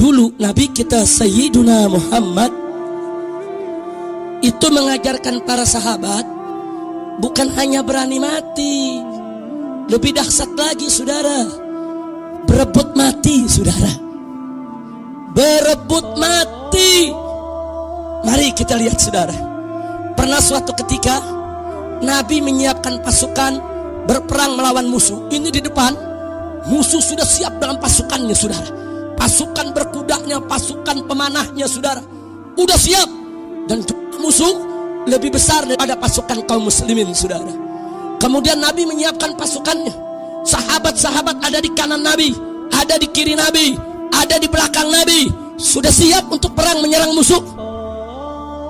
Dulu Nabi kita Sayyiduna Muhammad itu mengajarkan para sahabat bukan hanya berani mati, lebih dahsyat lagi saudara, berebut mati saudara, berebut mati. Mari kita lihat saudara, pernah suatu ketika Nabi menyiapkan pasukan berperang melawan musuh. Ini di depan, musuh sudah siap dalam pasukannya saudara, pasukan berkudanya, pasukan pemanahnya saudara, udah siap. Dan musuh lebih besar daripada pasukan kaum muslimin saudara. Kemudian Nabi menyiapkan pasukannya, sahabat-sahabat ada di kanan Nabi, ada di kiri Nabi, ada di belakang Nabi, sudah siap untuk perang menyerang musuh.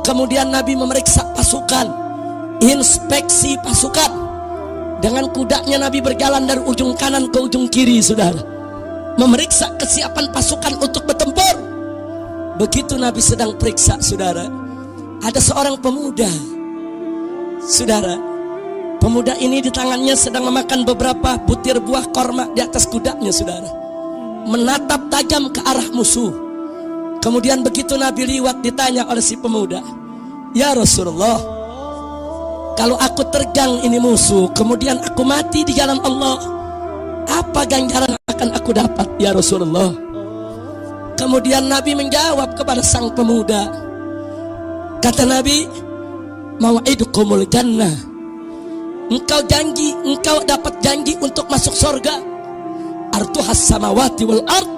Kemudian Nabi memeriksa pasukan, inspeksi pasukan. Dengan kudanya Nabi berjalan dari ujung kanan ke ujung kiri saudara, memeriksa kesiapan pasukan untuk bertempur. Begitu Nabi sedang periksa saudara, ada seorang pemuda saudara. Pemuda ini di tangannya sedang memakan beberapa butir buah korma di atas kudanya saudara, menatap tajam ke arah musuh. Kemudian begitu Nabi liwat, ditanya oleh si pemuda, "Ya Rasulullah, kalau aku terjang ini musuh, kemudian aku mati di jalan Allah, apa ganjaran akan aku dapat ya Rasulullah?" Kemudian Nabi menjawab kepada sang pemuda, kata Nabi, "Mau'idukumul jannah." Engkau janji, engkau dapat janji untuk masuk surga. Arduhas samawati wal ard,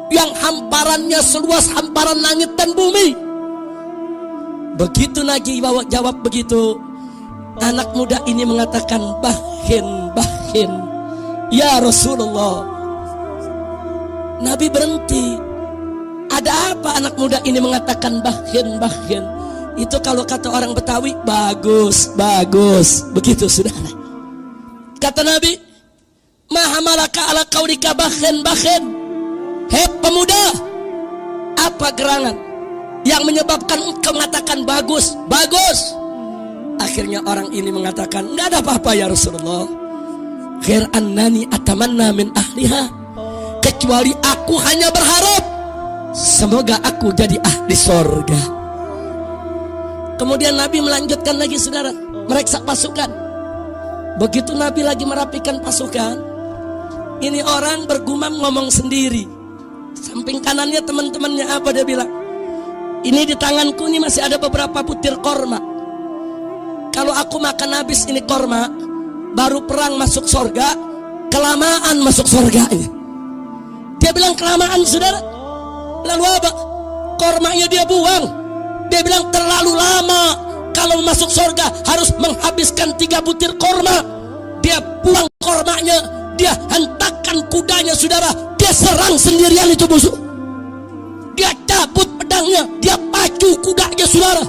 yang hamparannya seluas hamparan langit dan bumi. Begitu Nabi jawab begitu, anak muda ini mengatakan, "Bahin, bahin, ya Rasulullah." Nabi berhenti. Ada apa anak muda ini mengatakan bahin, bahin? Itu kalau kata orang Betawi, bagus, bagus. Begitu saudara. Kata Nabi, "Maha malaka ala qaulika bahin, bahin." Hei pemuda, apa gerangan yang menyebabkan engkau mengatakan bagus, bagus? Akhirnya orang ini mengatakan, "Enggak ada apa-apa ya Rasulullah. Ghair annani atamanna min ahliha." Kecuali aku hanya berharap semoga aku jadi ahli surga. Kemudian Nabi melanjutkan lagi saudara, meriksa pasukan. Begitu Nabi lagi merapikan pasukan, ini orang bergumam ngomong sendiri. Samping kanannya teman-temannya apa dia bilang, "Ini di tanganku ini masih ada beberapa butir korma. Kalau aku makan habis ini korma, baru perang masuk surga, kelamaan masuk surga ini." Dia bilang kelamaan saudara. Lalu apa? Kormanya dia buang. Dia bilang terlalu lama, kalau masuk surga harus menghabiskan 3 butir korma. Dia buang kormanya, dia hentakkan kudanya saudara, dia serang sendirian itu musuh. Dia cabut pedangnya, dia pacu kudanya saudara.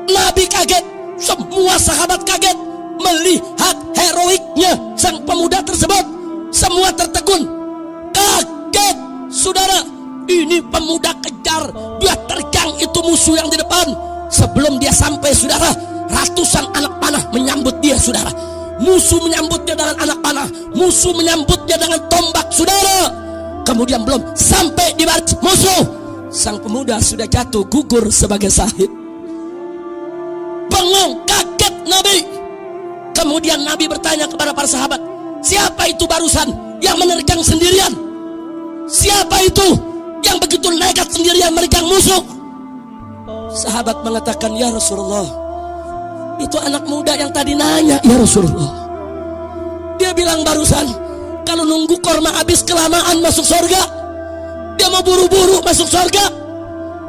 Nabi kaget, semua sahabat kaget melihat heroiknya sang pemuda tersebut. Semua tertegun, kaget saudara. Ini pemuda kejar, dia terjang itu musuh yang di depan. Sebelum dia sampai saudara, ratusan anak panah menyambut dia saudara. Musuh menyambutnya dengan anak panah, musuh menyambutnya dengan tombak saudara. Kemudian belum sampai di baris musuh, sang pemuda sudah jatuh gugur sebagai syahid. Bengong, kaget Nabi. Kemudian Nabi bertanya kepada para sahabat, "Siapa itu barusan yang menerjang sendirian? Siapa itu yang begitu nekat sendirian menerjang musuh?" Sahabat mengatakan, "Ya Rasulullah, itu anak muda yang tadi nanya ya Rasulullah. Dia bilang barusan kalau nunggu korma habis kelamaan masuk surga. Dia mau buru-buru masuk surga."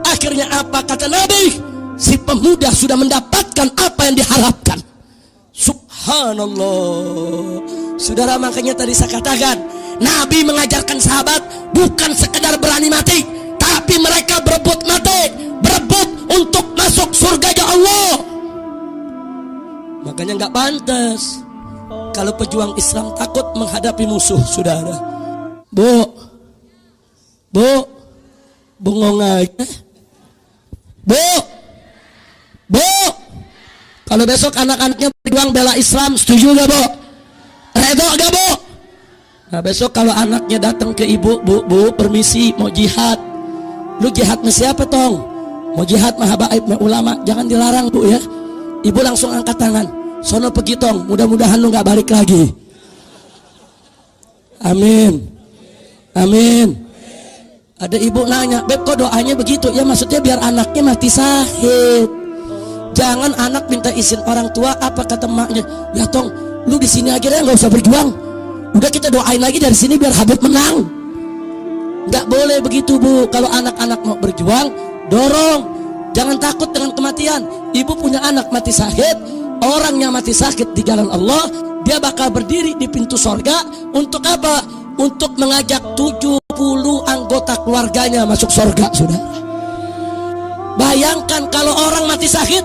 Akhirnya apa kata Nabi? Si pemuda sudah mendapatkan apa yang diharapkan. Subhanallah. Saudara, makanya tadi saya katakan, Nabi mengajarkan sahabat bukan sekedar berani mati, tapi mereka berebut mati, berebut untuk masuk surga Allah. Makanya nggak pantas kalau pejuang Islam takut menghadapi musuh saudara. Bu, bengong aja. Bu, kalau besok anak-anaknya berjuang bela Islam, setuju gak bu? Redo gak bu? Nah besok kalau anaknya datang ke ibu, bu permisi mau jihad, Lu jihad sama siapa tong? Mau jihad mah habaib mah ulama, jangan dilarang bu ya. Ibu langsung angkat tangan, sono pergi tong, mudah-mudahan lu gak balik lagi. Amin, amin. Ada ibu nanya, Beb kok doanya begitu? Ya maksudnya biar anaknya mati syahid. Jangan anak minta izin orang tua, apa kata maknya? Ya tong, lu di sini aja nggak usah berjuang. Udah kita doain lagi dari sini biar Habib menang. Nggak boleh begitu bu. Kalau anak-anak mau berjuang, dorong. Jangan takut dengan kematian. Ibu punya anak mati syahid, orang yang mati sakit di jalan Allah, dia bakal berdiri di pintu sorga. Untuk apa? Untuk mengajak 70 anggota keluarganya masuk sorga, saudara. Bayangkan kalau orang mati syahid,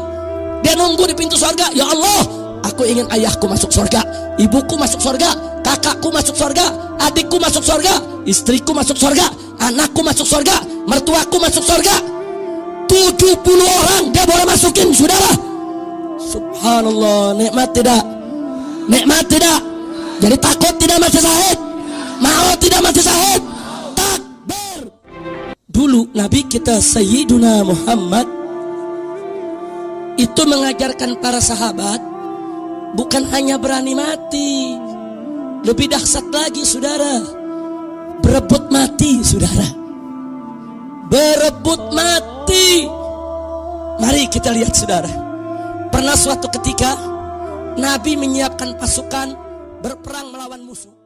dia nunggu di pintu sorga. Ya Allah, aku ingin ayahku masuk sorga, ibuku masuk sorga, kakakku masuk sorga, adikku masuk sorga, istriku masuk sorga, anakku masuk sorga, mertuaku masuk sorga. 70 orang dia boleh masukin, saudara. Subhanallah, nikmat tidak? Nikmat tidak? Jadi takut tidak mati syahid? Mau tidak mati syahid? Takbir. Dulu Nabi kita Sayyiduna Muhammad itu mengajarkan para sahabat bukan hanya berani mati, lebih dahsyat lagi saudara, berebut mati saudara, berebut mati. Mari kita lihat saudara, pernah suatu ketika Nabi menyiapkan pasukan berperang melawan musuh.